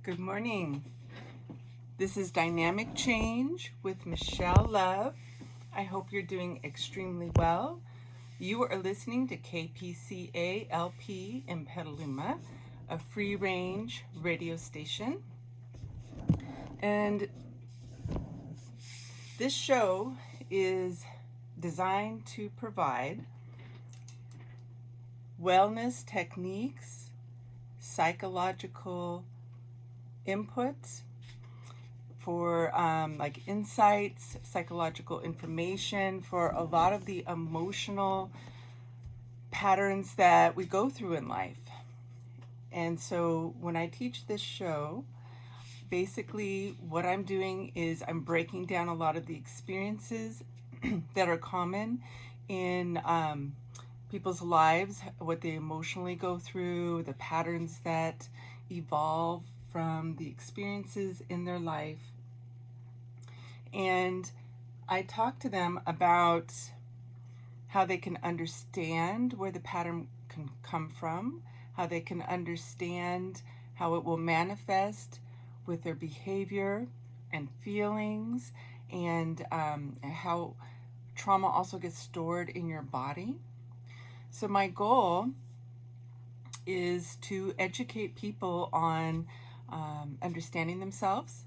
Good morning. This is Dynamic Change with Michelle Love. I hope you're doing extremely well. You are listening to KPCA LP in Petaluma, a free-range radio station. And this show is designed to provide wellness techniques, psychological inputs for like insights, psychological information for a lot of the emotional patterns that we go through in life. And so when I teach this show, basically what I'm doing is I'm breaking down a lot of the experiences that are common in people's lives, what they emotionally go through, the patterns that evolve from the experiences in their life. And I talk to them about how they can understand where the pattern can come from, how they can understand how it will manifest with their behavior and feelings, and how trauma also gets stored in your body. So my goal is to educate people on understanding themselves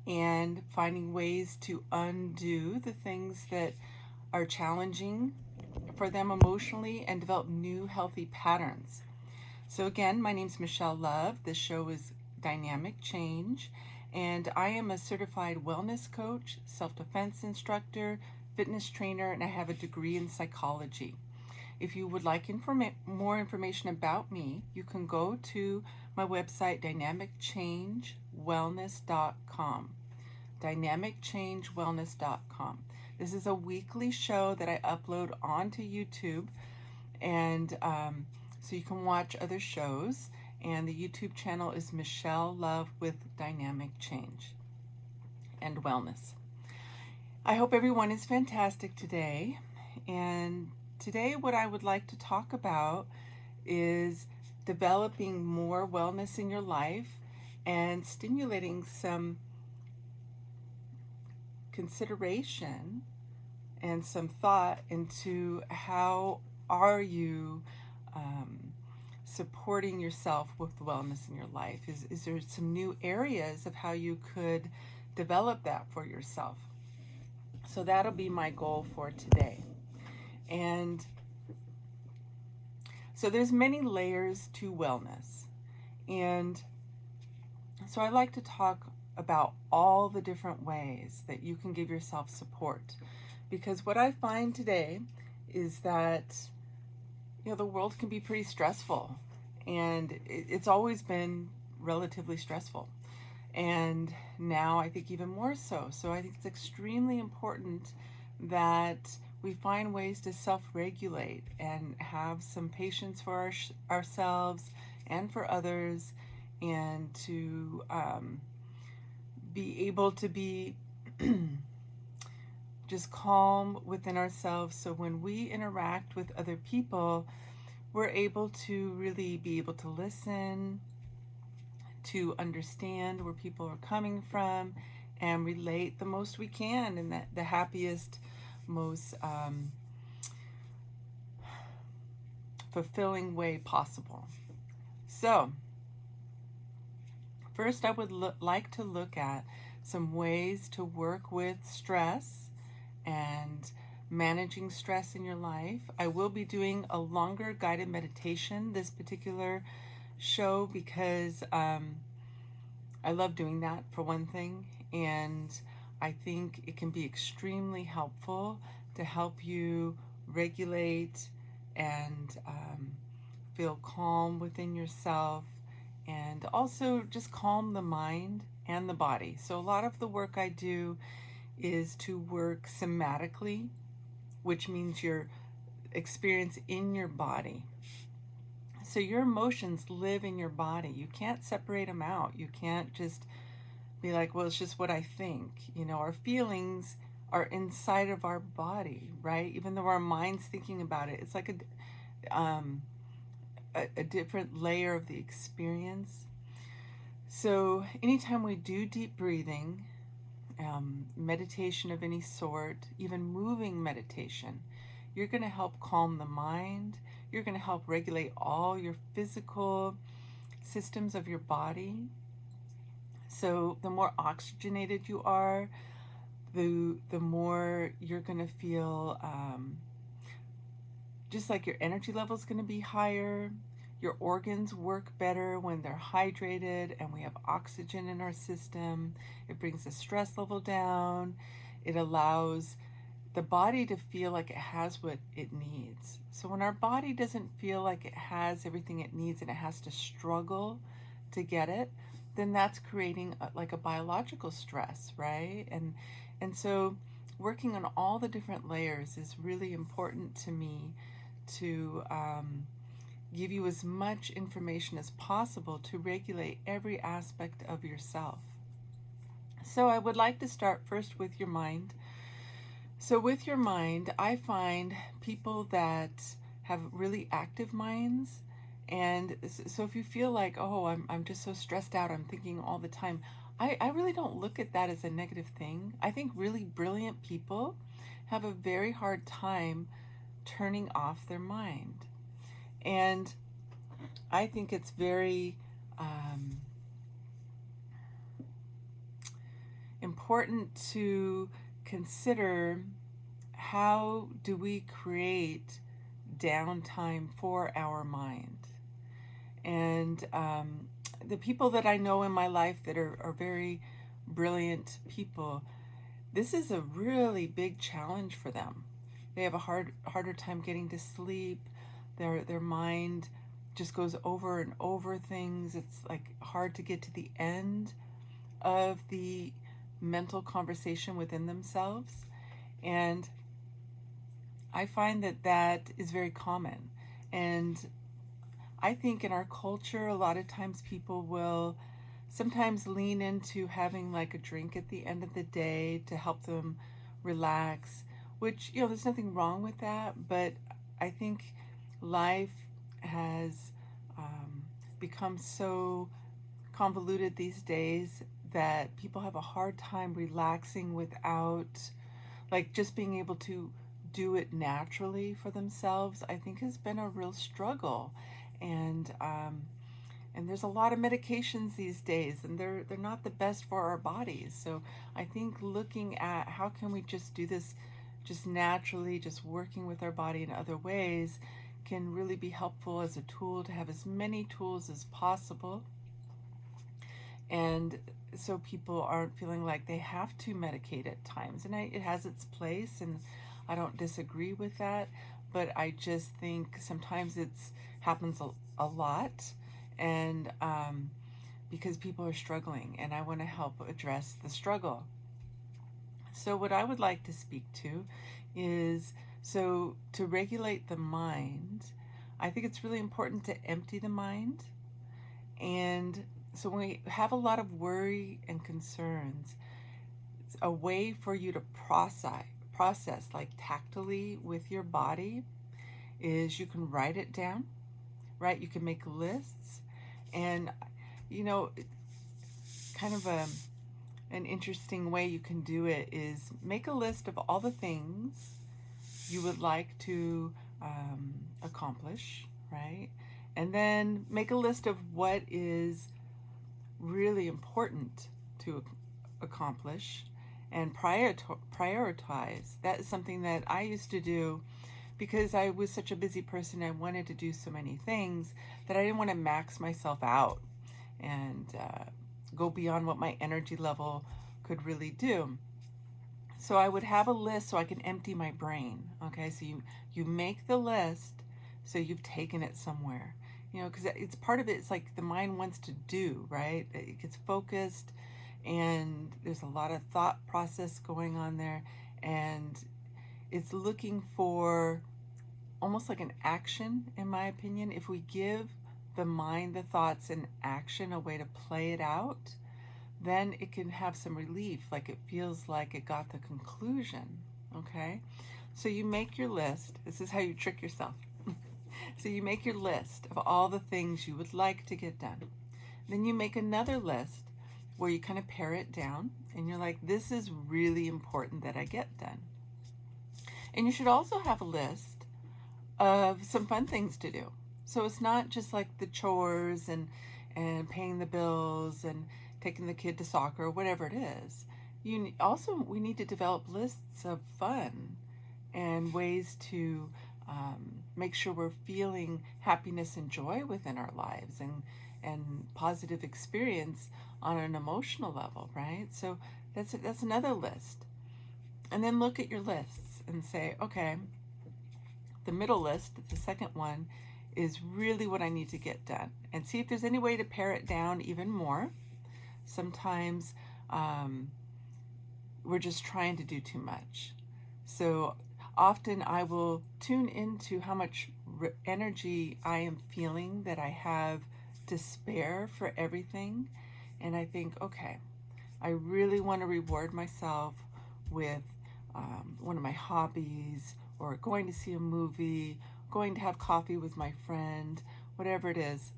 and finding ways to undo the things that are challenging for them emotionally and develop new healthy patterns. So again, my name's Michelle Love. This show is Dynamic Change, and I am a certified wellness coach, self-defense instructor, fitness trainer, and I have a degree in psychology. If you would like more information about me, you can go to my website, dynamiccangewellness.com. dynamiccangewellness.com. This is a weekly show that I upload onto YouTube, and so you can watch other shows. And the YouTube channel is Michelle Love with Dynamic Change and Wellness. I hope everyone is fantastic today. And today what I would like to talk about is developing more wellness in your life and stimulating some consideration and some thought into how are you supporting yourself with wellness in your life. Is there some new areas of how you could develop that for yourself? So that'll be my goal for today. And so there's many layers to wellness. And so I like to talk about all the different ways that you can give yourself support. Because what I find today is that, the world can be pretty stressful. And it's always been relatively stressful. And now I think even more so. So I think it's extremely important that we find ways to self-regulate and have some patience for ourselves and for others, and to be able to be just calm within ourselves, so when we interact with other people, we're able to really be able to listen, to understand where people are coming from, and relate the most we can in the happiest, most fulfilling way possible. So first I would like to look at some ways to work with stress and managing stress in your life. I will be doing a longer guided meditation this particular show because I love doing that, for one thing, and I think it can be extremely helpful to help you regulate and feel calm within yourself, and also just calm the mind and the body. So a lot of the work I do is to work somatically, which means your experience in your body. So your emotions live in your body. You can't separate them out. You can't just be like, well, it's just what I think. Our feelings are inside of our body, right? Even though our mind's thinking about it, it's like a different layer of the experience. So anytime we do deep breathing, meditation of any sort, even moving meditation, you're going to help calm the mind. You're going to help regulate all your physical systems of your body. So the more oxygenated you are, the more you're going to feel just like your energy level is going to be higher. Your organs work better when they're hydrated and we have oxygen in our system. It brings the stress level down. It allows the body to feel like it has what it needs. So when our body doesn't feel like it has everything it needs and it has to struggle to get it, then that's creating like a biological stress, right? And so working on all the different layers is really important to me to give you as much information as possible to regulate every aspect of yourself. So I would like to start first with your mind. So with your mind, I find people that have really active minds, and so if you feel like, oh, I'm just so stressed out, I'm thinking all the time, I really don't look at that as a negative thing. I think really brilliant people have a very hard time turning off their mind. And I think it's very important to consider how do we create downtime for our mind. And the people that I know in my life that are very brilliant people, this is a really big challenge for them. They have a harder time getting to sleep. Their mind just goes over and over things. It's like hard to get to the end of the mental conversation within themselves. And I find that that is very common. And I think in our culture, a lot of times people will sometimes lean into having like a drink at the end of the day to help them relax, which, there's nothing wrong with that. But I think life has become so convoluted these days that people have a hard time relaxing without, like, just being able to do it naturally for themselves. I think has been a real struggle, and there's a lot of medications these days, and they're not the best for our bodies. So I think looking at how can we just do this just naturally, just working with our body in other ways, can really be helpful as a tool to have as many tools as possible. And so people aren't feeling like they have to medicate at times. And it has its place, and I don't disagree with that. But I just think sometimes it's happens a lot, and because people are struggling, and I want to help address the struggle. So what I would like to speak to is, so to regulate the mind, I think it's really important to empty the mind. And so when we have a lot of worry and concerns, a way for you to process like tactily with your body is you can write it down, right? You can make lists, and kind of an interesting way you can do it is make a list of all the things you would like to accomplish, right? And then make a list of what is really important to accomplish and prioritize. That is something that I used to do because I was such a busy person. I wanted to do so many things that I didn't want to max myself out and go beyond what my energy level could really do. So I would have a list so I can empty my brain. Okay, so you make the list so you've taken it somewhere. Because it's part of it. It's like the mind wants to do, right? It gets focused, and there's a lot of thought process going on there, and it's looking for almost like an action, in my opinion. If we give the mind, the thoughts, and action, a way to play it out, then it can have some relief, like it feels like it got the conclusion, okay? So you make your list. This is how you trick yourself. So you make your list of all the things you would like to get done. Then you make another list where you kind of pare it down and you're like, this is really important that I get done. And you should also have a list of some fun things to do. So it's not just like the chores and paying the bills and taking the kid to soccer or whatever it is. We need to develop lists of fun and ways to make sure we're feeling happiness and joy within our lives and positive experience on an emotional level, right? So that's another list. And then look at your lists and say, okay, the middle list, the second one, is really what I need to get done. And see if there's any way to pare it down even more. Sometimes we're just trying to do too much. So often I will tune into how much energy I am feeling that I have to spare for everything. And I think, okay, I really want to reward myself with one of my hobbies, or going to see a movie, going to have coffee with my friend, whatever it is.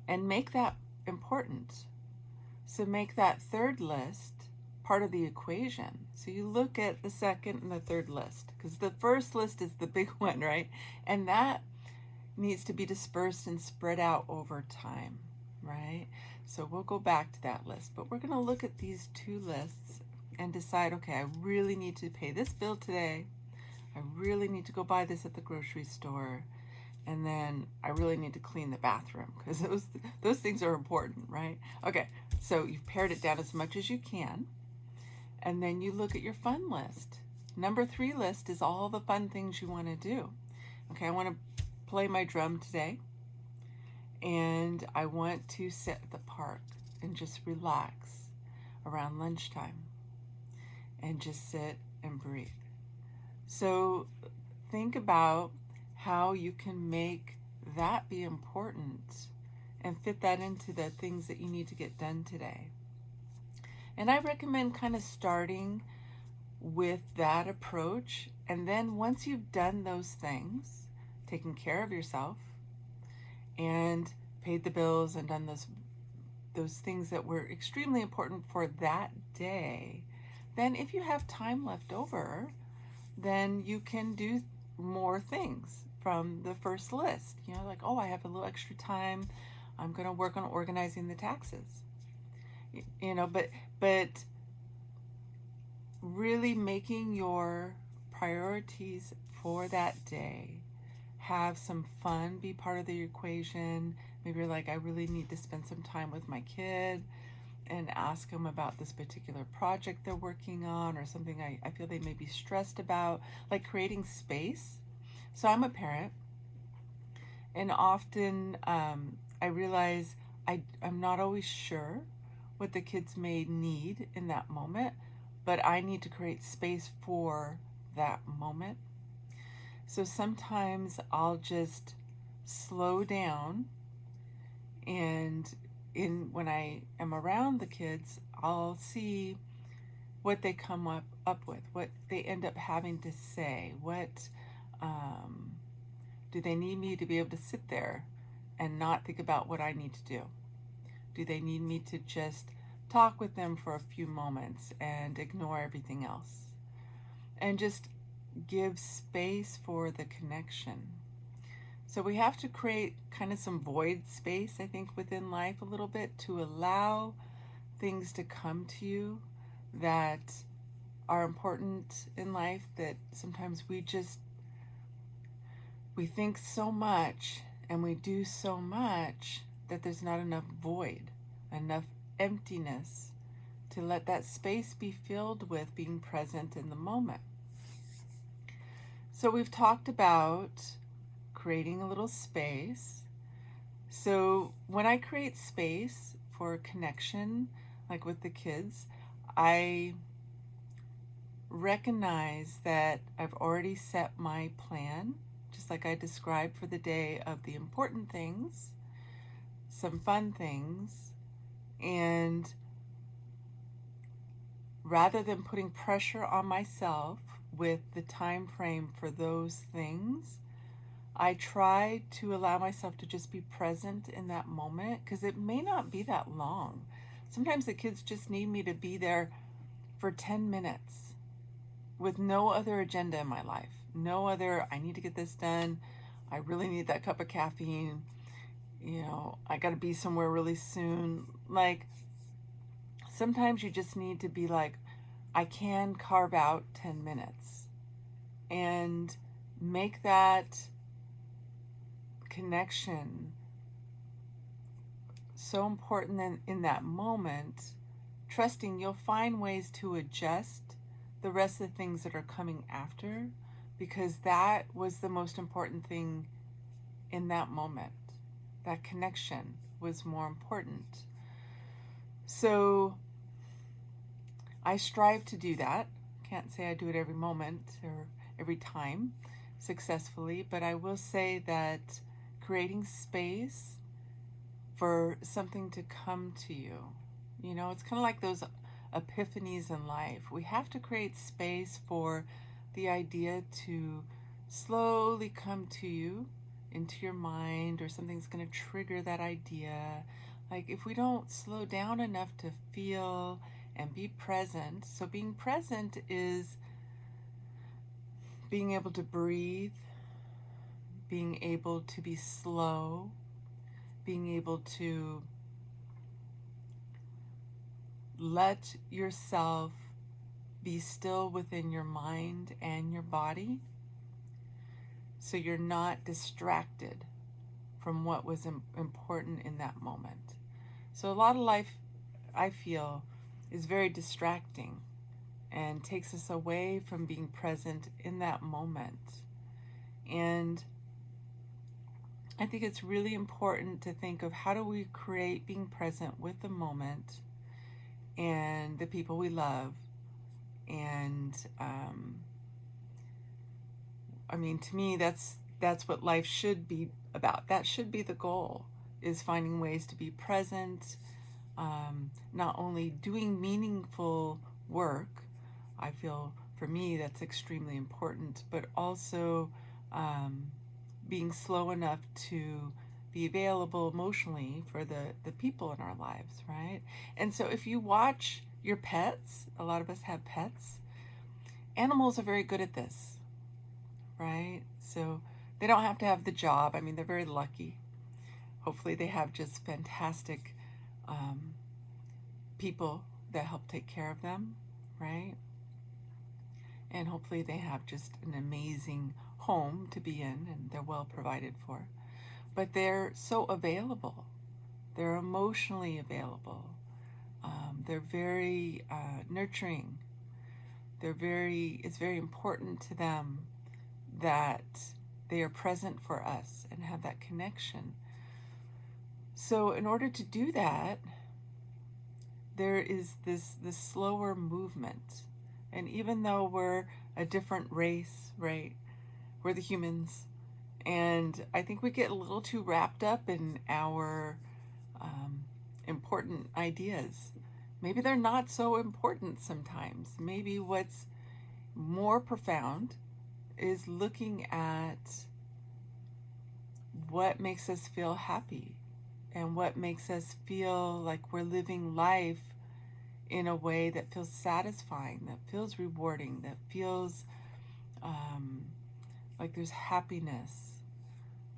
And make that important. So make that third list part of the equation. So you look at the second and the third list, because the first list is the big one, right? And that needs to be dispersed and spread out over time, right? So we'll go back to that list, but we're going to look at these two lists and decide, okay, I really need to pay this bill today. I really need to go buy this at the grocery store. And then I really need to clean the bathroom, because those things are important, right? Okay, so you've pared it down as much as you can. And then you look at your fun list. Number 3 list is all the fun things you want to do. Okay, I want to play my drum today. And I want to sit at the park and just relax around lunchtime and just sit and breathe. So think about how you can make that be important and fit that into the things that you need to get done today. And I recommend kind of starting with that approach. And then once you've done those things, taken care of yourself and paid the bills and done those things that were extremely important for that day, then if you have time left over, then you can do more things from the first list. You know, like, oh, I have a little extra time, I'm going to work on organizing the taxes. You know, but really making your priorities for that day, have some fun be part of the equation. Maybe you're like, I really need to spend some time with my kid and ask them about this particular project they're working on, or something I feel they may be stressed about, like creating space. So I'm a parent, and often I realize I'm not always sure what the kids may need in that moment, but I need to create space for that moment. So sometimes I'll just slow down, and when I am around the kids, I'll see what they come up with, what they end up having to say, what do they need me to be able to sit there and not think about what I need to do? Do they need me to just talk with them for a few moments and ignore everything else? And just give space for the connection. So we have to create kind of some void space, I think, within life a little bit, to allow things to come to you that are important in life, that sometimes we think so much and we do so much that there's not enough void, enough emptiness to let that space be filled with being present in the moment. So we've talked about creating a little space. So when I create space for connection, like with the kids, I recognize that I've already set my plan, just like I described for the day, of the important things, some fun things, and rather than putting pressure on myself with the time frame for those things, I try to allow myself to just be present in that moment, because it may not be that long. Sometimes the kids just need me to be there for 10 minutes with no other agenda in my life. No other, I need to get this done. I really need that cup of caffeine. I got to be somewhere really soon. Like, sometimes you just need to be like, I can carve out 10 minutes and make that connection so important in that moment, trusting you'll find ways to adjust the rest of the things that are coming after, because that was the most important thing in that moment. That connection was more important. So I strive to do that. Can't say I do it every moment or every time successfully, but I will say that creating space for something to come to you, it's kind of like those epiphanies in life. We have to create space for the idea to slowly come to you into your mind, or something's going to trigger that idea. Like, if we don't slow down enough to feel and be present. So being present is being able to breathe, being able to be slow, being able to let yourself be still within your mind and your body, so you're not distracted from what was important in that moment. So a lot of life, I feel, is very distracting and takes us away from being present in that moment. And I think it's really important to think of, how do we create being present with the moment and the people we love. And to me, that's what life should be about. That should be the goal, is finding ways to be present, not only doing meaningful work. I feel for me that's extremely important, but also being slow enough to be available emotionally for the people in our lives, right? And so if you watch your pets, a lot of us have pets, animals are very good at this, right? So they don't have to have the job. They're very lucky. Hopefully they have just fantastic people that help take care of them, right? And hopefully they have just an amazing home to be in, and they're well provided for. But they're so available. They're emotionally available. They're very nurturing. It's very important to them that they are present for us and have that connection. So in order to do that, there is this slower movement. And even though we're a different race, right? We're the humans. And I think we get a little too wrapped up in our important ideas. Maybe they're not so important sometimes. Maybe what's more profound is looking at what makes us feel happy and what makes us feel like we're living life in a way that feels satisfying, that feels rewarding, that feels like there's happiness,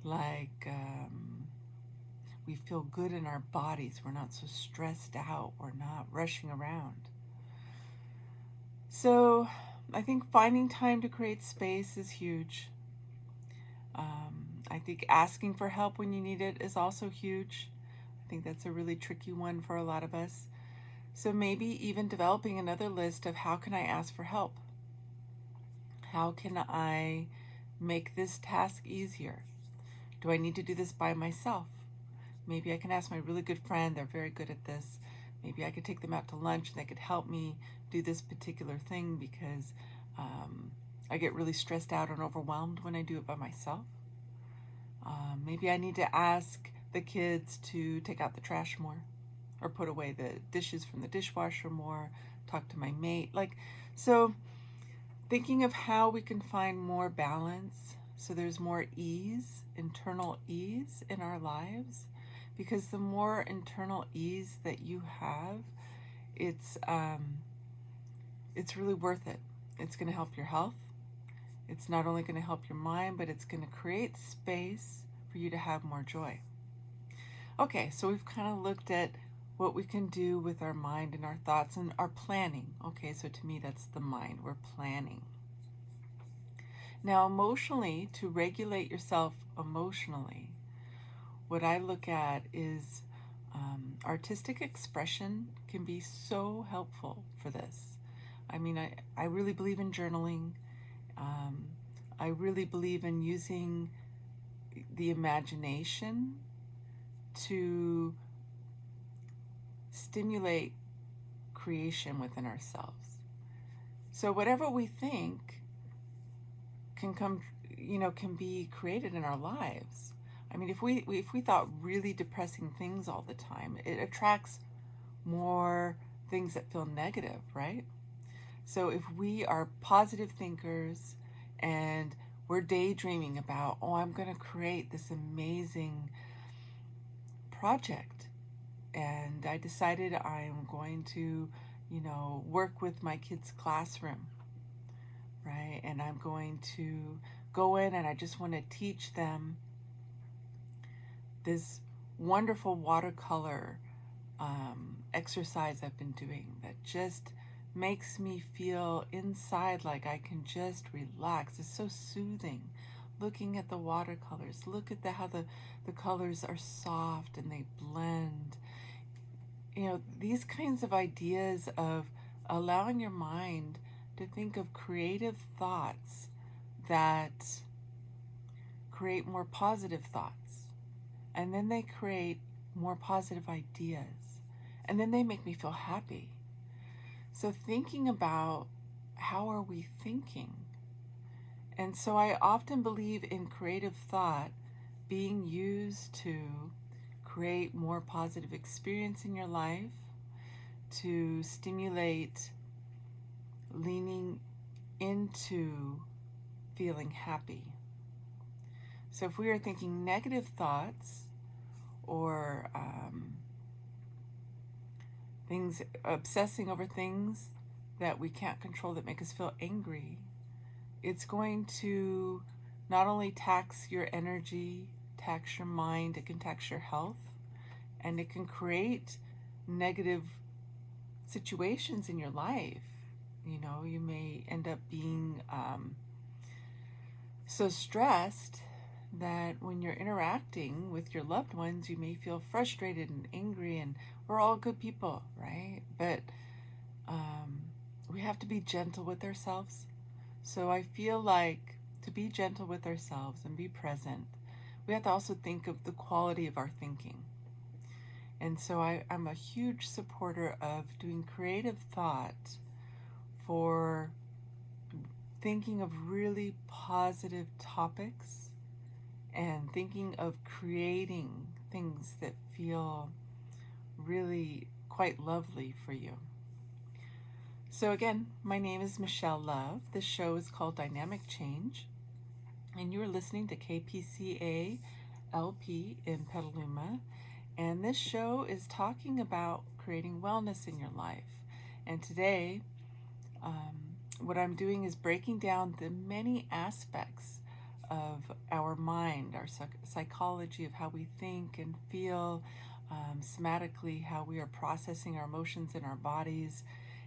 like we feel good in our bodies. We're not so stressed out. We're not rushing around. So I think finding time to create space is huge. I think asking for help when you need it is also huge. I think that's a really tricky one for a lot of us. So maybe even developing another list of, how can I ask for help? How can I make this task easier? Do I need to do this by myself? Maybe I can ask my really good friend. They're very good at this. Maybe I could take them out to lunch and they could help me do this particular thing, because I get really stressed out and overwhelmed when I do it by myself. Maybe I need to ask the kids to take out the trash more, or put away the dishes from the dishwasher more, talk to my mate. So thinking of how we can find more balance so there's more ease, internal ease in our lives. Because the more internal ease that you have, it's really worth it. It's going to help your health. It's not only going to help your mind, but it's going to create space for you to have more joy. Okay, so we've kind of looked at what we can do with our mind and our thoughts and our planning. Okay, so to me, that's the mind. We're planning. Now, emotionally, to regulate yourself emotionally, what I look at is artistic expression can be so helpful for this. I mean, I really believe in journaling. I really believe in using the imagination to stimulate creation within ourselves. So whatever we think can come, can be created in our lives. I mean, if we thought really depressing things all the time, it attracts more things that feel negative, right? So if we are positive thinkers and we're daydreaming about, I'm going to create this amazing project, and I decided I'm going to, work with my kids' classroom, right? And I'm going to go in and I just want to teach them this wonderful watercolor exercise I've been doing that just makes me feel inside like I can just relax. It's so soothing. Looking at the watercolors, look at how the colors are soft and they blend. These kinds of ideas of allowing your mind to think of creative thoughts that create more positive thoughts. And then they create more positive ideas. And then they make me feel happy. So thinking about how are we thinking? And so I often believe in creative thought being used to create more positive experience in your life, to stimulate leaning into feeling happy. So if we are thinking negative thoughts or things, obsessing over things that we can't control that make us feel angry, it's going to not only tax your energy, tax your mind, it can tax your health, and it can create negative situations in your life. You may end up being so stressed that when you're interacting with your loved ones, you may feel frustrated and angry, and we're all good people, right? But we have to be gentle with ourselves. So I feel like to be gentle with ourselves and be present, we have to also think of the quality of our thinking. And so I'm a huge supporter of doing creative thought for thinking of really positive topics and thinking of creating things that feel really quite lovely for you. So again, my name is Michelle Love. This show is called Dynamic Change, and you're listening to KPCA LP in Petaluma. And this show is talking about creating wellness in your life. And today, what I'm doing is breaking down the many aspects of our mind, our psychology of how we think and feel, somatically, how we are processing our emotions in our bodies,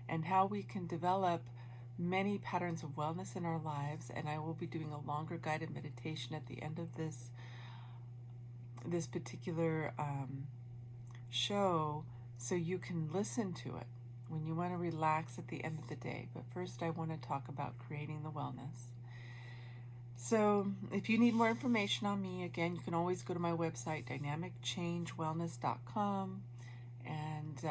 and how we can develop many patterns of wellness in our lives. And I will be doing a longer guided meditation at the end of this particular show, so you can listen to it when you want to relax at the end of the day. But first, I want to talk about creating the wellness. So if you need more information on me, again, you can always go to my website, dynamicchangewellness.com, and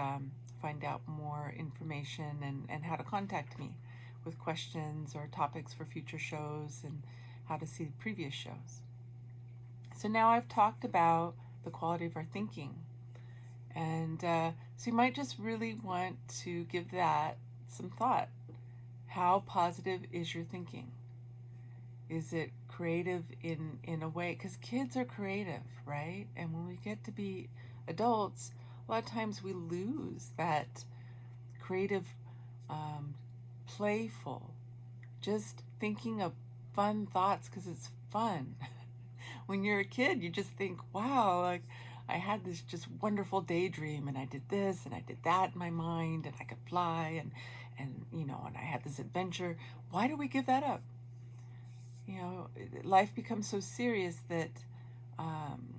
find out more information and how to contact me with questions or topics for future shows and how to see previous shows. So now I've talked about the quality of our thinking. And so you might just really want to give that some thought. How positive is your thinking? Is it creative in a way, because kids are creative, right? And when we get to be adults, a lot of times we lose that creative, um, playful, just thinking of fun thoughts because it's fun. When you're a kid, you just think, wow, like I had this just wonderful daydream and I did this and I did that in my mind and I could fly and I had this adventure. Why do we give that up? Life becomes so serious that um,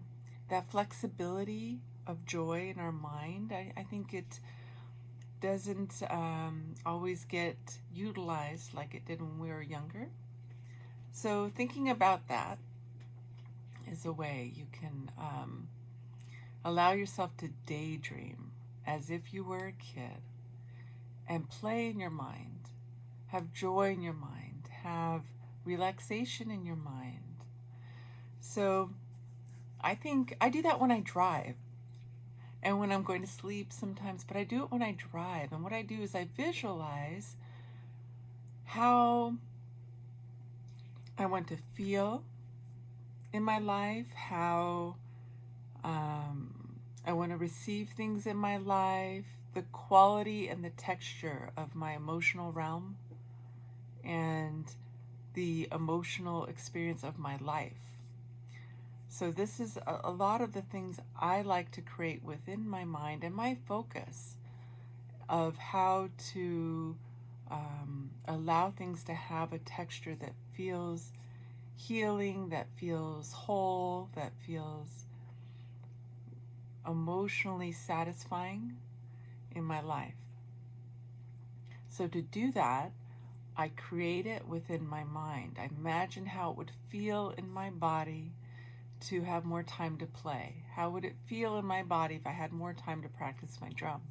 that flexibility of joy in our mind, I think it doesn't always get utilized like it did when we were younger. So thinking about that is a way you can allow yourself to daydream as if you were a kid and play in your mind, have joy in your mind, have relaxation in your mind. So I think I do that when I drive and when I'm going to sleep sometimes, but I do it when I drive. And what I do is I visualize how I want to feel in my life, how I want to receive things in my life, the quality and the texture of my emotional realm, and the emotional experience of my life. So this is a lot of the things I like to create within my mind and my focus of how to allow things to have a texture that feels healing, that feels whole, that feels emotionally satisfying in my life. So to do that, I create it within my mind. I imagine how it would feel in my body to have more time to play. How would it feel in my body if I had more time to practice my drum?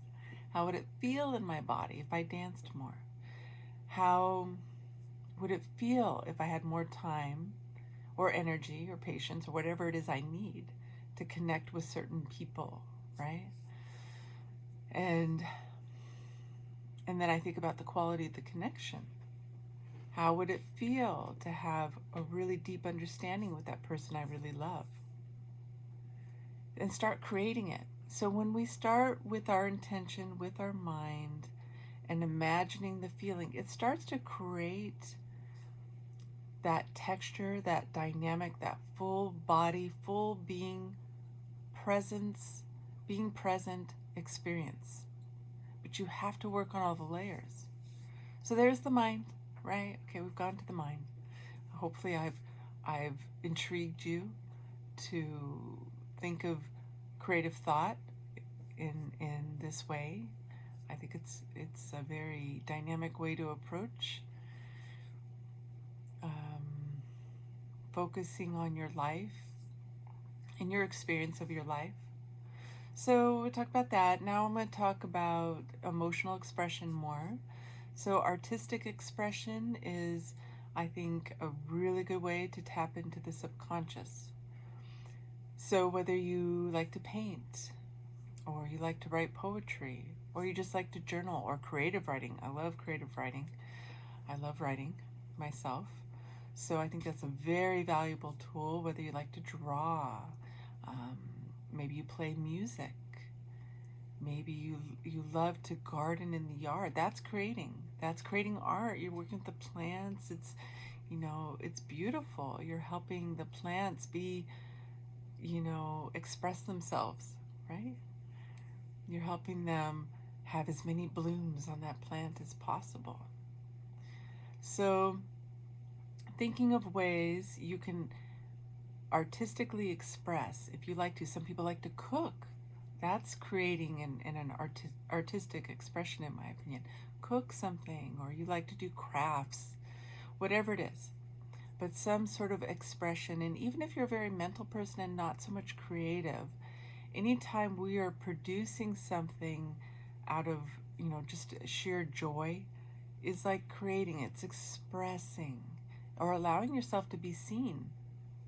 How would it feel in my body if I danced more? How would it feel if I had more time or energy or patience or whatever it is I need to connect with certain people, right? And then I think about the quality of the connection. How would it feel to have a really deep understanding with that person I really love? And start creating it. So when we start with our intention, with our mind, and imagining the feeling, it starts to create that texture, that dynamic, that full body, full being presence, being present experience. But you have to work on all the layers. So there's the mind, right? Okay, we've gone to the mind. Hopefully I've intrigued you to think of creative thought in this way. I think it's a very dynamic way to approach focusing on your life and your experience of your life. So we talked about that. Now I'm going to talk about emotional expression more. So artistic expression is, I think, a really good way to tap into the subconscious. So whether you like to paint, or you like to write poetry, or you just like to journal, or creative writing. I love creative writing. I love writing myself. So I think that's a very valuable tool, whether you like to draw, maybe you play music, maybe you love to garden in the yard. That's creating. That's creating art. You're working with the plants. It's beautiful. You're helping the plants express themselves, right? You're helping them have as many blooms on that plant as possible. So thinking of ways you can artistically express, if you like to. Some people like to cook. That's creating an artistic expression, in my opinion. Cook something, or you like to do crafts, whatever it is. But some sort of expression. And even if you're a very mental person and not so much creative, anytime we are producing something out of, just sheer joy, is like creating, it's expressing or allowing yourself to be seen,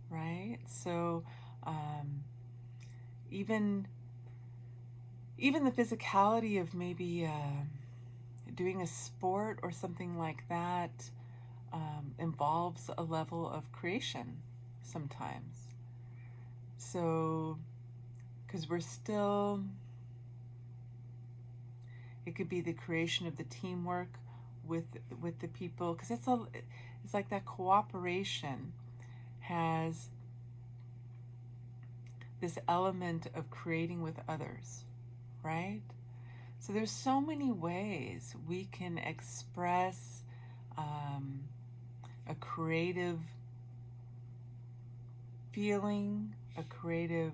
right? So even the physicality of maybe doing a sport or something like that, involves a level of creation sometimes. So, because we're still, it could be the creation of the teamwork with the people, because it's like that cooperation has this element of creating with others, right? So there's so many ways we can express a creative feeling, a creative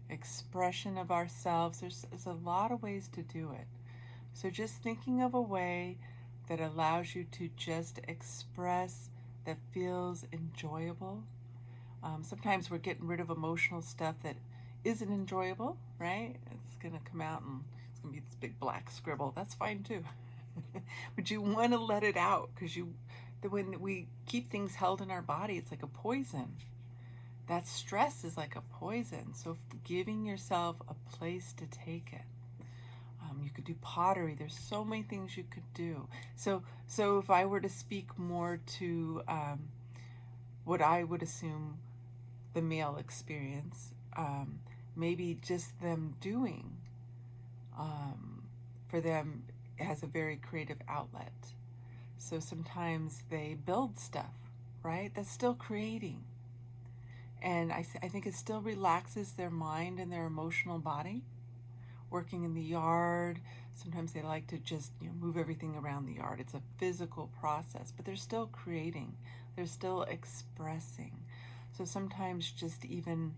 expression of ourselves. There's a lot of ways to do it. So just thinking of a way that allows you to just express that feels enjoyable. Sometimes we're getting rid of emotional stuff that isn't enjoyable, right? It's going to come out and it's going to be this big black scribble. That's fine too. But you want to let it out, because when we keep things held in our body, it's like a poison. That stress is like a poison. So giving yourself a place to take it. You could do pottery. There's so many things you could do. So if I were to speak more to what I would assume the male experience, maybe just them doing, for them has a very creative outlet. So sometimes they build stuff, right? That's still creating. And I think it still relaxes their mind and their emotional body. Working in the yard, sometimes they like to just move everything around the yard. It's a physical process, but they're still creating. They're still expressing. So sometimes just even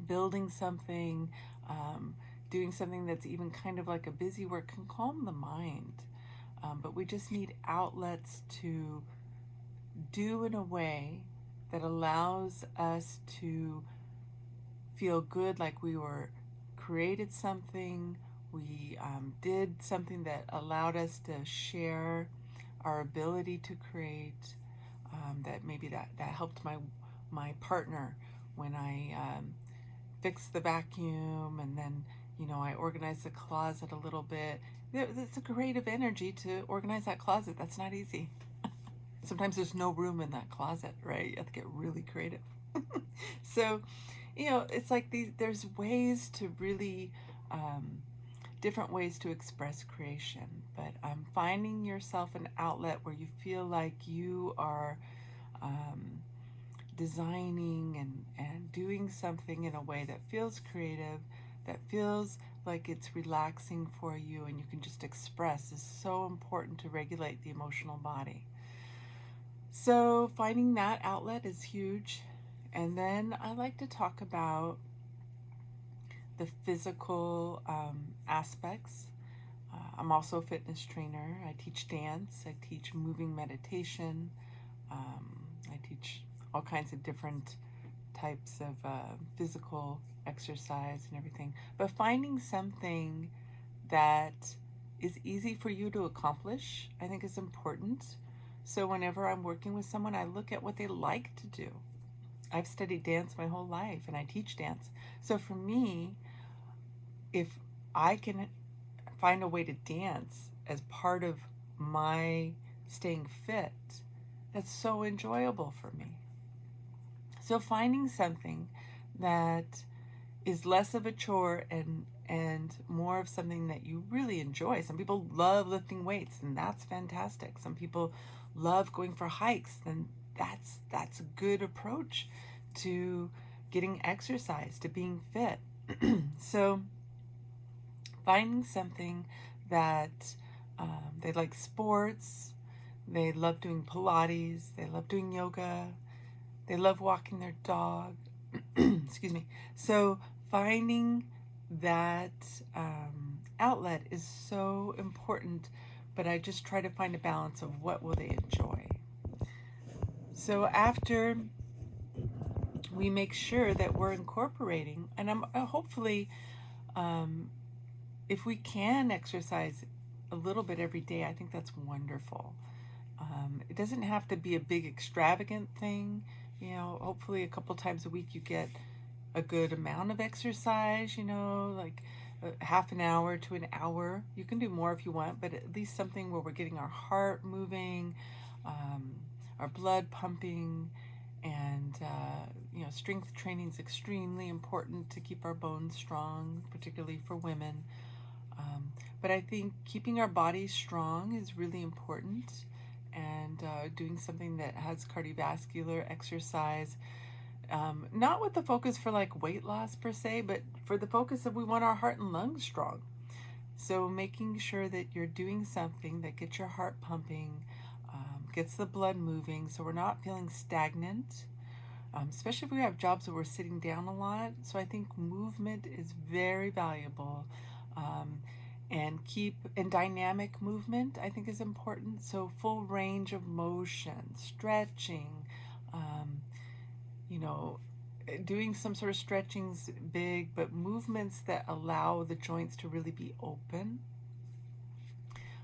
building something, doing something that's even kind of like a busy work can calm the mind. But we just need outlets to do in a way that allows us to feel good, like we were created something, we did something that allowed us to share our ability to create, that maybe that helped my partner when I fixed the vacuum, and then I organized the closet a little bit. It's a creative energy to organize that closet. That's not easy. Sometimes there's no room in that closet, right? You have to get really creative. So it's like there's ways to really, different ways to express creation, but finding yourself an outlet where you feel like you are designing and doing something in a way that feels creative, that feels like it's relaxing for you and you can just express, is so important to regulate the emotional body. So finding that outlet is huge. And then I like to talk about the physical aspects. I'm also a fitness trainer. I teach dance. I teach moving meditation. I teach all kinds of different types of physical exercise and everything. But finding something that is easy for you to accomplish, I think, is important. So whenever I'm working with someone, I look at what they like to do. I've studied dance my whole life and I teach dance. So for me, if I can find a way to dance as part of my staying fit, that's so enjoyable for me. So finding something that is less of a chore and more of something that you really enjoy. Some people love lifting weights, and that's fantastic. Some people love going for hikes, and that's a good approach to getting exercise, to being fit. So finding something that they like sports, they love doing Pilates, they love doing yoga, they love walking their dog. Excuse me. So finding that outlet is so important, but I just try to find a balance of what will they enjoy. So after we make sure that we're incorporating, and I'm hopefully, if we can exercise a little bit every day, I think that's wonderful. It doesn't have to be a big extravagant thing. Hopefully a couple times a week you get a good amount of exercise, like half an hour to an hour. You can do more if you want, but at least something where we're getting our heart moving, um, our blood pumping, and strength training is extremely important to keep our bones strong, particularly for women. But I think keeping our bodies strong is really important, and doing something that has cardiovascular exercise, not with the focus for like weight loss per se, but for the focus of we want our heart and lungs strong. So making sure that you're doing something that gets your heart pumping, gets the blood moving, so we're not feeling stagnant, especially if we have jobs where we're sitting down a lot. So I think movement is very valuable. And dynamic movement I think is important. So full range of motion, stretching, um, you know, doing some sort of stretching's big, but movements that allow the joints to really be open,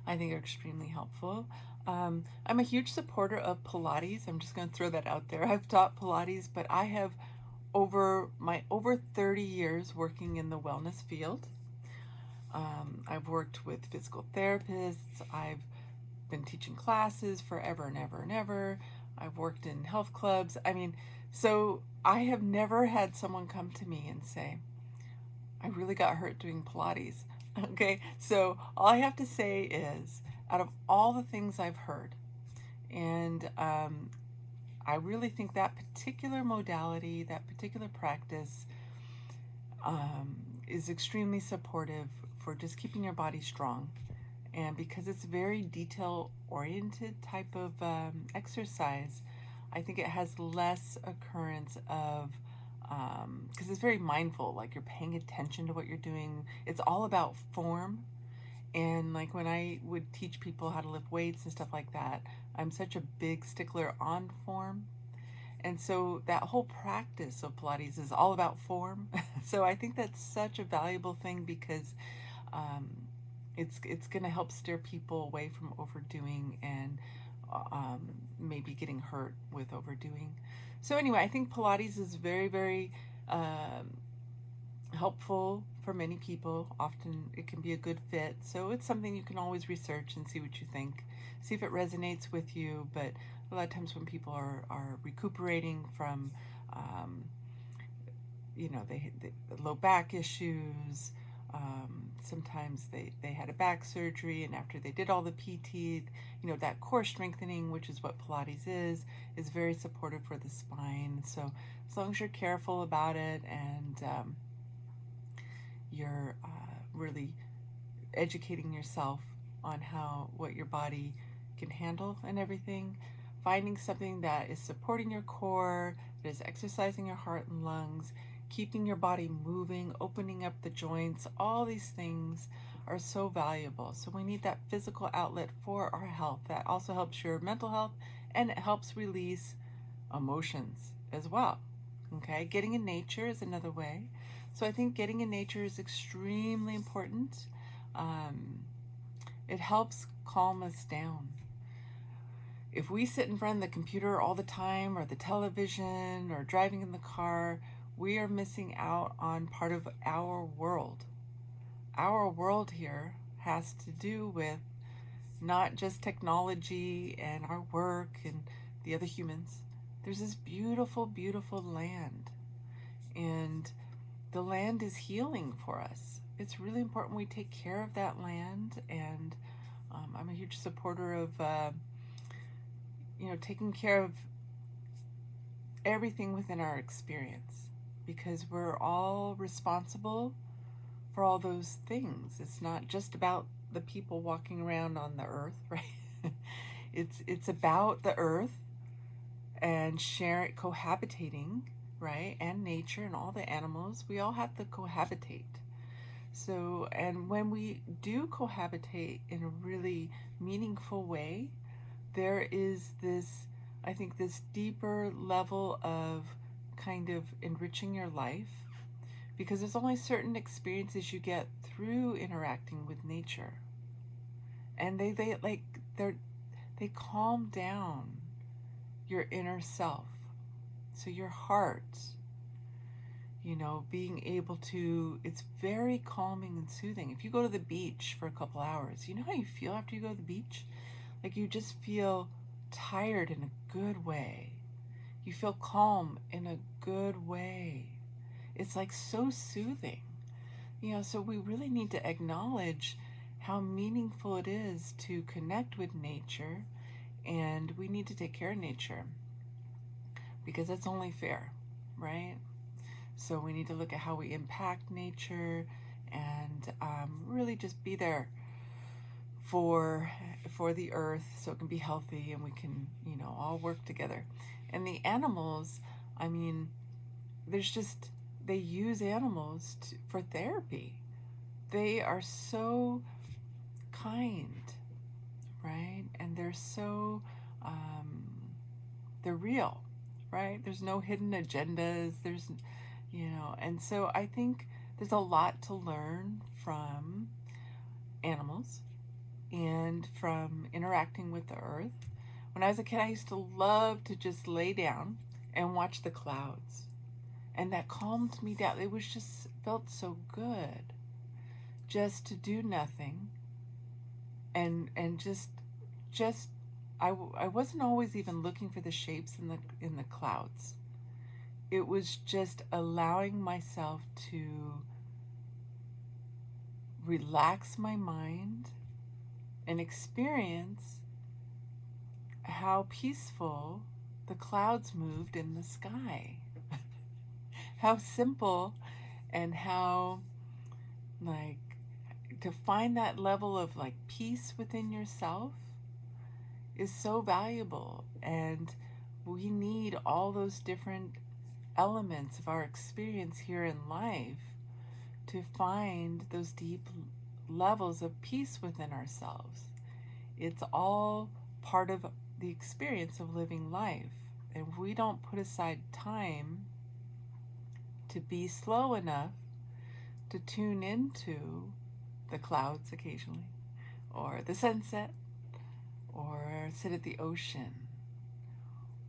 I think are extremely helpful. I'm a huge supporter of Pilates. I'm just going to throw that out there. I've taught Pilates, but I have over 30 years working in the wellness field. I've worked with physical therapists. I've been teaching classes forever and ever and ever. I've worked in health clubs. I mean, so I have never had someone come to me and say, I really got hurt doing Pilates. Okay, so all I have to say is, out of all the things I've heard, and I really think that particular modality, that particular practice, is extremely supportive for just keeping your body strong. And because it's very detail oriented type of exercise, I think it has less occurrence of, because it's very mindful, like you're paying attention to what you're doing. It's all about form. And like when I would teach people how to lift weights and stuff like that, I'm such a big stickler on form. And so that whole practice of Pilates is all about form. So I think that's such a valuable thing because um, it's going to help steer people away from overdoing and maybe getting hurt with overdoing. So anyway, I think Pilates is very, very helpful for many people. Often it can be a good fit. So it's something you can always research and see what you think, see if it resonates with you. But a lot of times when people are recuperating from, they low back issues, sometimes they had a back surgery, and after they did all the PT, that core strengthening, which is what Pilates is very supportive for the spine. So as long as you're careful about it and you're really educating yourself on what your body can handle and everything, finding something that is supporting your core, that is exercising your heart and lungs, keeping your body moving, opening up the joints, all these things are so valuable. So we need that physical outlet for our health. That also helps your mental health, and it helps release emotions as well. Okay, getting in nature is another way. So I think getting in nature is extremely important. It helps calm us down. If we sit in front of the computer all the time, or the television, or driving in the car, we are missing out on part of our world. Our world here has to do with not just technology and our work and the other humans. There's this beautiful, beautiful land. And the land is healing for us. It's really important we take care of that land. And I'm a huge supporter of taking care of everything within our experience, because we're all responsible for all those things. It's not just about the people walking around on the earth, right? It's about the earth and cohabitating, right? And nature and all the animals. We all have to cohabitate. So, and when we do cohabitate in a really meaningful way, there is this, I think, this deeper level of kind of enriching your life, because there's only certain experiences you get through interacting with nature, and they calm down your inner self. So your heart, being able to, it's very calming and soothing. If you go to the beach for a couple hours, you know how you feel after you go to the beach? Like you just feel tired in a good way. You feel calm in a good way. It's like so soothing. So we really need to acknowledge how meaningful it is to connect with nature, and we need to take care of nature because that's only fair, right? So we need to look at how we impact nature and really just be there for the earth so it can be healthy and we can, all work together. And the animals, I mean, they use animals for therapy. They are so kind, right? And they're so, they're real, right? There's no hidden agendas. And so I think there's a lot to learn from animals and from interacting with the earth. When I was a kid, I used to love to just lay down and watch the clouds. And that calmed me down. It was just felt so good just to do nothing and just I wasn't always even looking for the shapes in the clouds. It was just allowing myself to relax my mind and experience how peaceful the clouds moved in the sky. How simple, and how, like, to find that level of like peace within yourself is so valuable. And we need all those different elements of our experience here in life to find those deep levels of peace within ourselves. It's all part of the experience of living life. And if we don't put aside time to be slow enough to tune into the clouds occasionally, or the sunset, or sit at the ocean,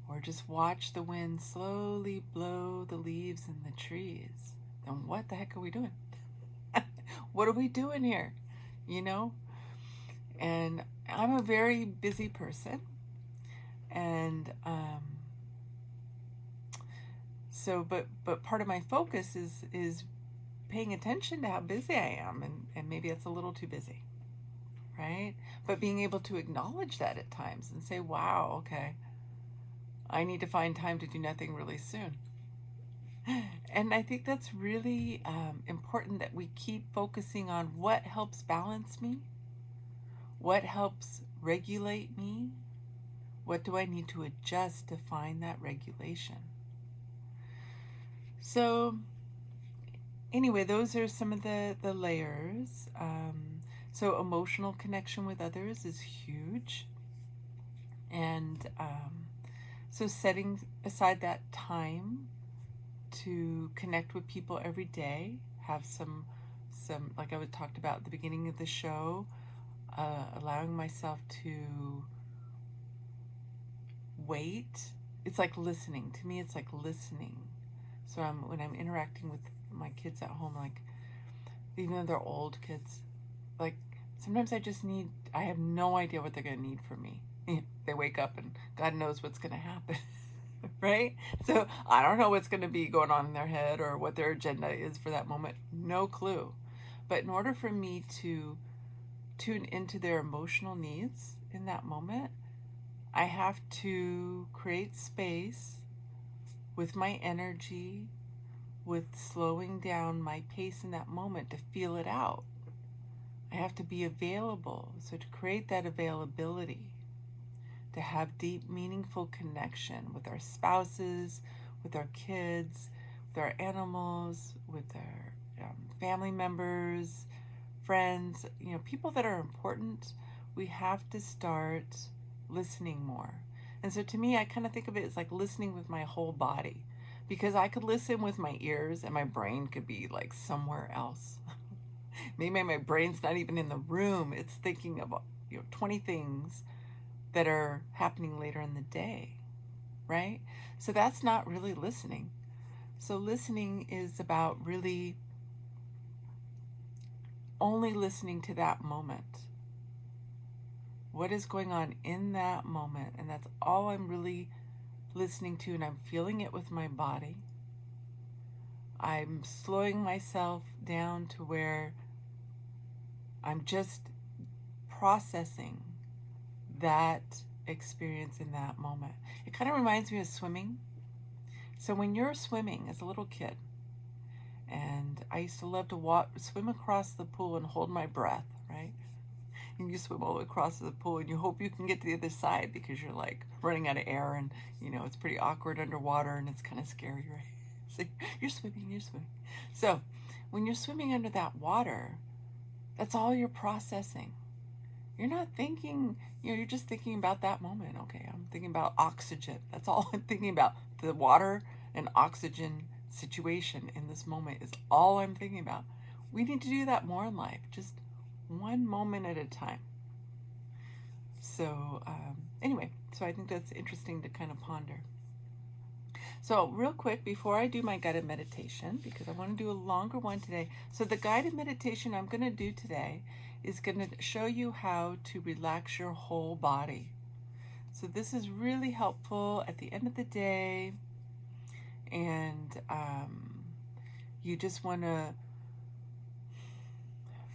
or just watch the wind slowly blow the leaves in the trees, then what the heck are we doing? What are we doing here? And I'm a very busy person, and so but part of my focus is paying attention to how busy I am, and maybe it's a little too busy, right? But being able to acknowledge that at times and say, wow, okay, I need to find time to do nothing really soon. And I think that's really important, that we keep focusing on what helps balance me, what helps regulate me, what do I need to adjust to find that regulation. So anyway, those are some of the layers. So emotional connection with others is huge. And so setting aside that time to connect with people every day, have some like I would talked about at the beginning of the show, allowing myself to wait. It's like listening. To me, it's like listening. So when I'm interacting with my kids at home, like, even though they're old kids, like, sometimes I have no idea what they're going to need from me. They wake up and God knows what's going to happen, right? So I don't know what's going to be going on in their head or what their agenda is for that moment. No clue. But in order for me to tune into their emotional needs in that moment, I have to create space with my energy, with slowing down my pace in that moment to feel it out. I have to be available. So to create that availability, to have deep, meaningful connection with our spouses, with our kids, with our animals, with our family members, friends, people that are important, we have to start listening more. And so to me, I kind of think of it as like listening with my whole body, because I could listen with my ears and my brain could be like somewhere else. Maybe my brain's not even in the room. It's thinking of 20 things that are happening later in the day, right? So that's not really listening. So listening is about really only listening to that moment. What is going on in that moment? And that's all I'm really listening to, and I'm feeling it with my body. I'm slowing myself down to where I'm just processing that experience in that moment. It kind of reminds me of swimming. So when you're swimming as a little kid, and I used to love to swim across the pool and hold my breath, right? And you swim all the way across the pool and you hope you can get to the other side because you're like running out of air, and it's pretty awkward underwater and it's kind of scary, right? So you're swimming. So when you're swimming under that water, that's all you're processing. You're not thinking, you're just thinking about that moment. Okay, I'm thinking about oxygen. That's all I'm thinking about. The water and oxygen situation in this moment is all I'm thinking about. We need to do that more in life, just one moment at a time. So anyway, so I think that's interesting to kind of ponder. So real quick, before I do my guided meditation, because I want to do a longer one today. So the guided meditation I'm going to do today is going to show you how to relax your whole body. So this is really helpful at the end of the day, and you just want to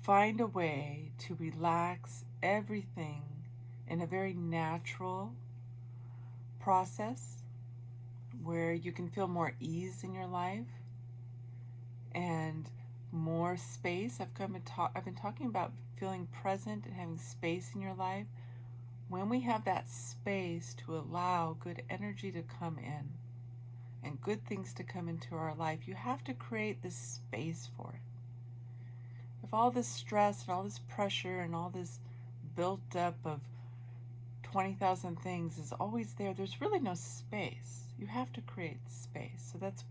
find a way to relax everything in a very natural process where you can feel more ease in your life and more space. I've been talking about feeling present and having space in your life. When we have that space to allow good energy to come in and good things to come into our life, you have to create this space for it. If all this stress and all this pressure and all this built up of 20,000 things is always there, there's really no space. You have to create space. So that's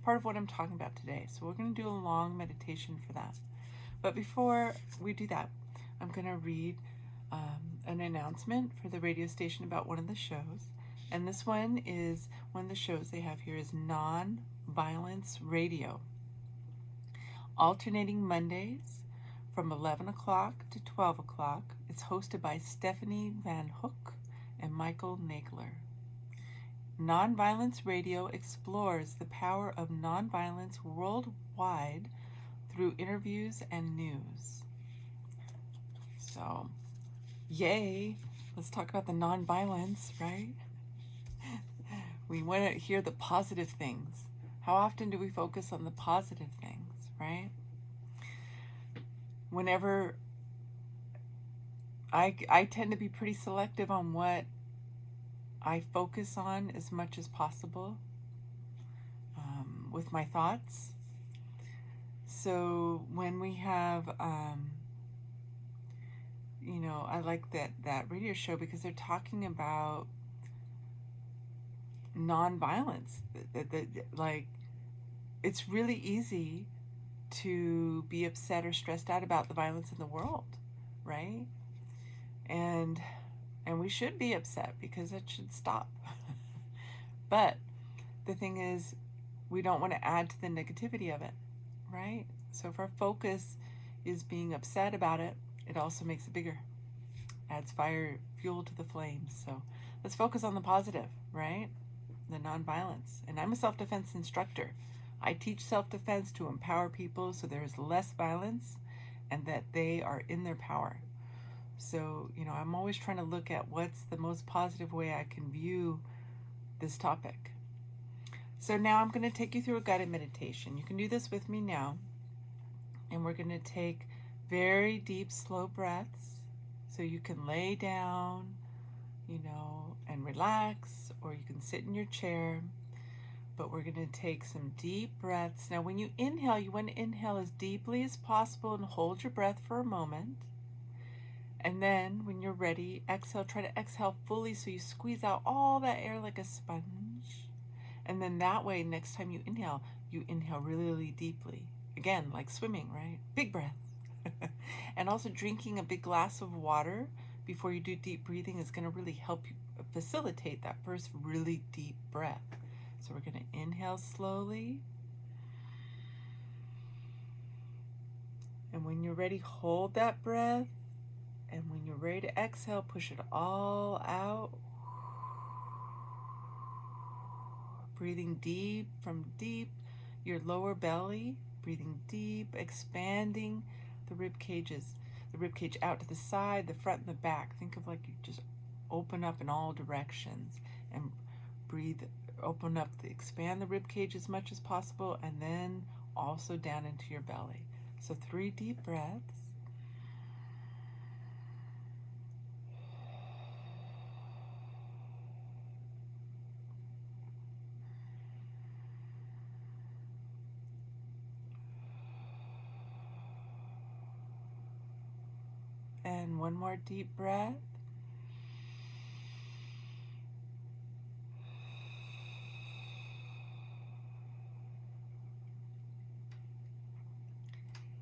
part of what I'm talking about today. So we're going to do a long meditation for that. But before we do that, I'm going to read an announcement for the radio station about one of the shows. And this one is one of the shows they have here is Non-Violence Radio. Alternating Mondays from 11 o'clock to 12 o'clock. It's hosted by Stephanie Van Hook and Michael Nagler. Nonviolence Radio explores the power of nonviolence worldwide through interviews and news. So, yay! Let's talk about the nonviolence, right? We want to hear the positive things. How often do we focus on the positive things, right? Whenever I tend to be pretty selective on what I focus on as much as possible with my thoughts. So when we have, I like that radio show because they're talking about nonviolence. Like, it's really easy to be upset or stressed out about the violence in the world, right? And we should be upset because it should stop. But the thing is, we don't want to add to the negativity of it, right? So if our focus is being upset about it, it also makes it bigger, adds fuel to the flames. So let's focus on the positive, right? The nonviolence. And I'm a self-defense instructor. I teach self-defense to empower people so there is less violence and that they are in their power. So, I'm always trying to look at what's the most positive way I can view this topic. So now I'm going to take you through a guided meditation. You can do this with me now. And we're going to take very deep, slow breaths. So you can lay down, and relax, or you can sit in your chair. But we're going to take some deep breaths. Now, when you inhale, you want to inhale as deeply as possible and hold your breath for a moment. And then when you're ready, exhale. Try to exhale fully so you squeeze out all that air like a sponge. And then that way, next time you inhale really, really deeply. Again, like swimming, right? Big breath. And also drinking a big glass of water before you do deep breathing is going to really help you facilitate that first really deep breath. So we're going to inhale slowly And when you're ready, hold that breath. And when you're ready to exhale, push it all out. Breathing deep from your lower belly. Breathing deep, expanding the rib cages. The rib cage out to the side, the front and the back. Think of like you just open up in all directions and breathe, open up, expand the rib cage as much as possible, and then also down into your belly. So 3 deep breaths. And 1 more deep breath.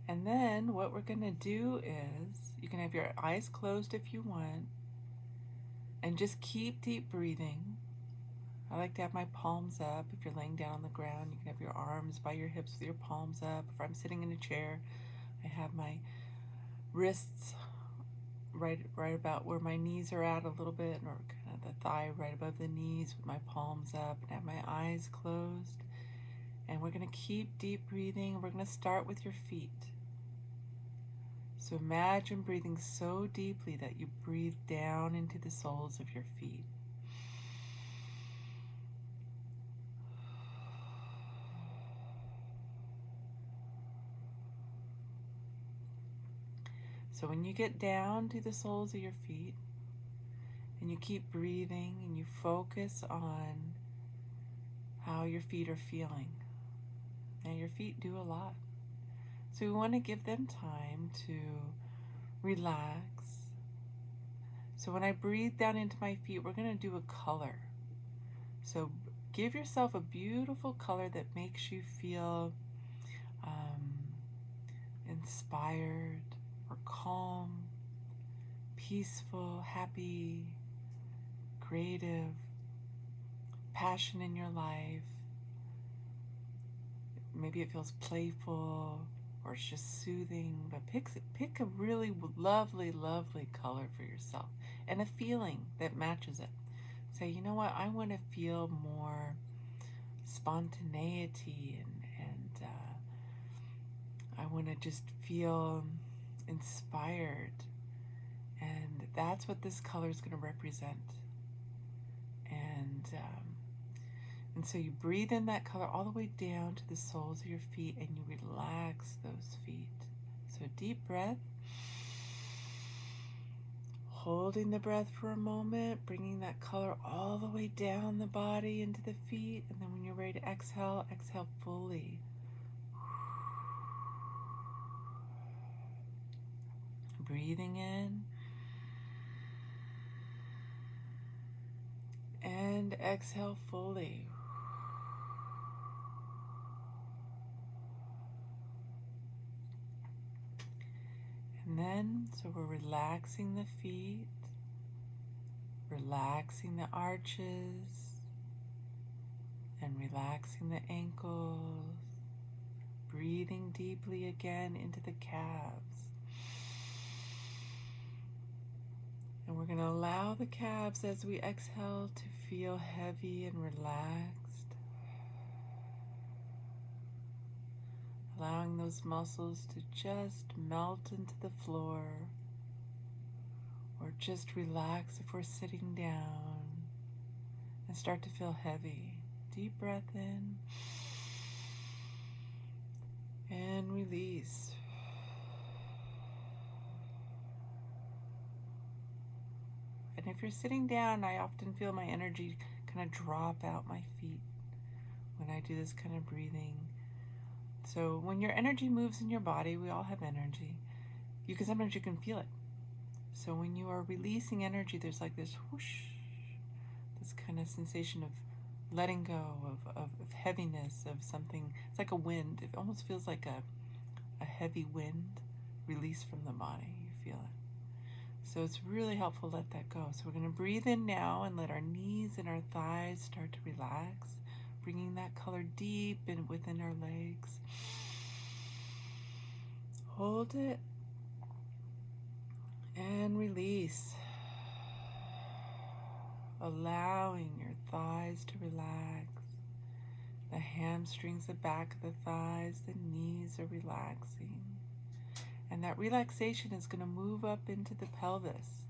And then what we're going to do is, you can have your eyes closed if you want, and just keep deep breathing. I like to have my palms up. If you're laying down on the ground, you can have your arms by your hips with your palms up. If I'm sitting in a chair, I have my wrists right about where my knees are at a little bit, or kind of the thigh right above the knees with my palms up, and have my eyes closed. And we're going to keep deep breathing. We're going to start with your feet. So imagine breathing so deeply that you breathe down into the soles of your feet. So when you get down to the soles of your feet, and you keep breathing and you focus on how your feet are feeling. Now your feet do a lot. So we want to give them time to relax. So when I breathe down into my feet, we're going to do a color. So give yourself a beautiful color that makes you feel inspired or calm, peaceful, happy, creative, passion in your life. Maybe it feels playful or it's just soothing, but pick a really lovely, lovely color for yourself and a feeling that matches it. Say, you know what, I want to feel more spontaneity and I want to just feel inspired, and that's what this color is going to represent. And so you breathe in that color all the way down to the soles of your feet, and you relax those feet. So deep breath, holding the breath for a moment, bringing that color all the way down the body into the feet, and then when you're ready to exhale, exhale fully. Breathing in and exhale fully. And then, so we're relaxing the feet, relaxing the arches, and relaxing the ankles, breathing deeply again into the calves. And we're going to allow the calves as we exhale to feel heavy and relaxed. Allowing those muscles to just melt into the floor, or just relax if we're sitting down and start to feel heavy. Deep breath in and release. And if you're sitting down, I often feel my energy kind of drop out my feet when I do this kind of breathing. So when your energy moves in your body, we all have energy. Sometimes you can feel it. So when you are releasing energy, there's like this whoosh, this kind of sensation of letting go, of heaviness, of something. It's like a wind. It almost feels like a heavy wind released from the body. You feel it. So it's really helpful to let that go. So we're going to breathe in now and let our knees and our thighs start to relax, bringing that color deep in within our legs. Hold it and release. Allowing your thighs to relax. The hamstrings, the back of the thighs, the knees are relaxing. And that relaxation is going to move up into the pelvis.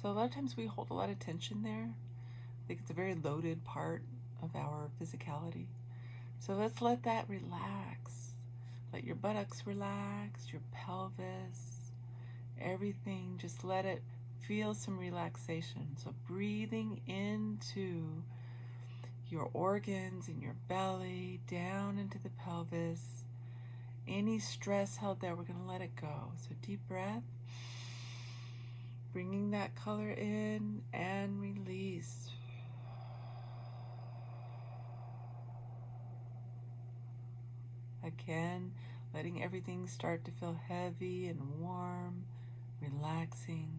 So a lot of times we hold a lot of tension there. I think it's a very loaded part of our physicality. So let's let that relax. Let your buttocks relax, your pelvis, everything. Just let it feel some relaxation. So breathing into your organs in your belly, down into the pelvis. Any stress held there, we're going to let it go. So deep breath. Bringing that color in and release. Again, letting everything start to feel heavy and warm, relaxing.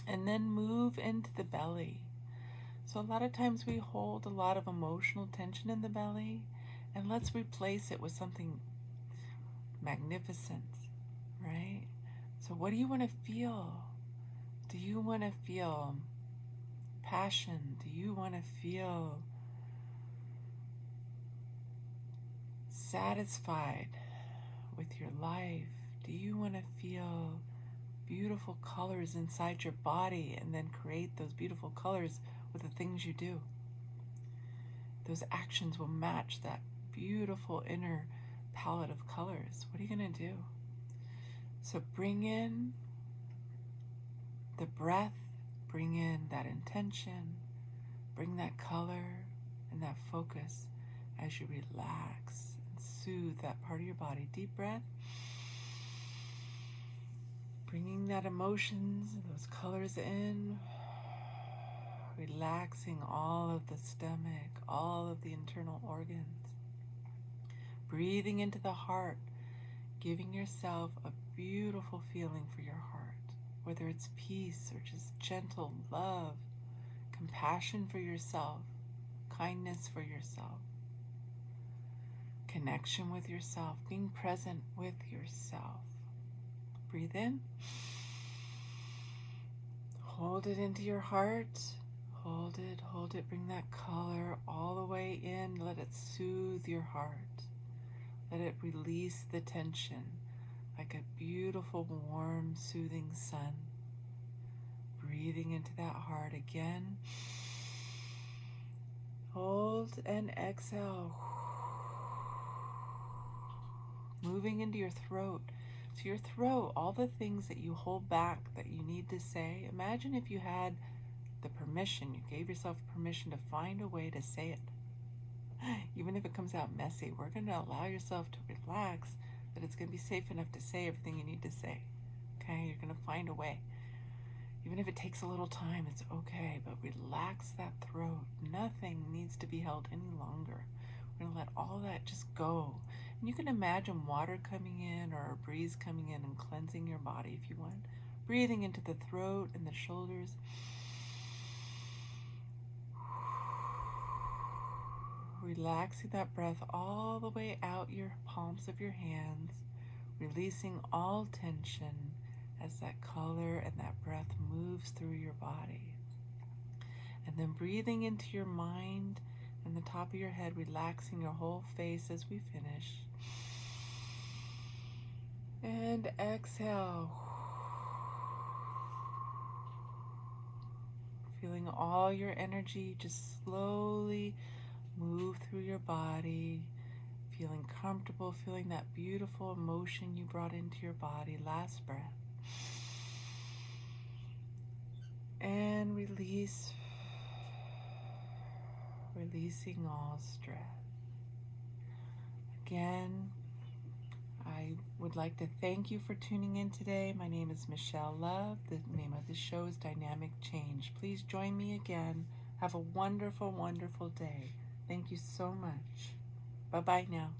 And then move into the belly. So a lot of times we hold a lot of emotional tension in the belly, and let's replace it with something magnificent, right? So what do you want to feel? Do you want to feel passion? Do you want to feel satisfied with your life? Do you want to feel beautiful colors inside your body and then create those beautiful colors with the things you do? Those actions will match that beautiful inner palette of colors. What are you going to do? So bring in the breath, bring in that intention, bring that color and that focus as you relax and soothe that part of your body. Deep breath. Bringing that emotions, those colors in, relaxing all of the stomach, all of the internal organs. Breathing into the heart, giving yourself a beautiful feeling for your heart, whether it's peace or just gentle love, compassion for yourself, kindness for yourself, connection with yourself, being present with yourself. Breathe in. Hold it into your heart. Hold it. Bring that color all the way in. Let it soothe your heart. Let it release the tension like a beautiful, warm, soothing sun. Breathing into that heart again. Hold and exhale. Moving into your throat. So your throat, all the things that you hold back that you need to say, imagine if you had the permission, you gave yourself permission to find a way to say it. Even if it comes out messy, we're going to allow yourself to relax, that it's going to be safe enough to say everything you need to say. Okay, you're going to find a way. Even if it takes a little time, it's okay, but relax that throat. Nothing needs to be held any longer. We're going to let all that just go. And you can imagine water coming in or a breeze coming in and cleansing your body if you want. Breathing into the throat and the shoulders. Relaxing that breath all the way out your palms of your hands. Releasing all tension as that color and that breath moves through your body. And then breathing into your mind and the top of your head, relaxing your whole face as we finish. And exhale. Feeling all your energy just slowly move through your body. Feeling comfortable, feeling that beautiful emotion you brought into your body. Last breath. And release. Releasing all stress. Again, I would like to thank you for tuning in today. My name is Michelle Love. The name of the show is Dynamic Change. Please join me again. Have a wonderful, wonderful day. Thank you so much. Bye-bye now.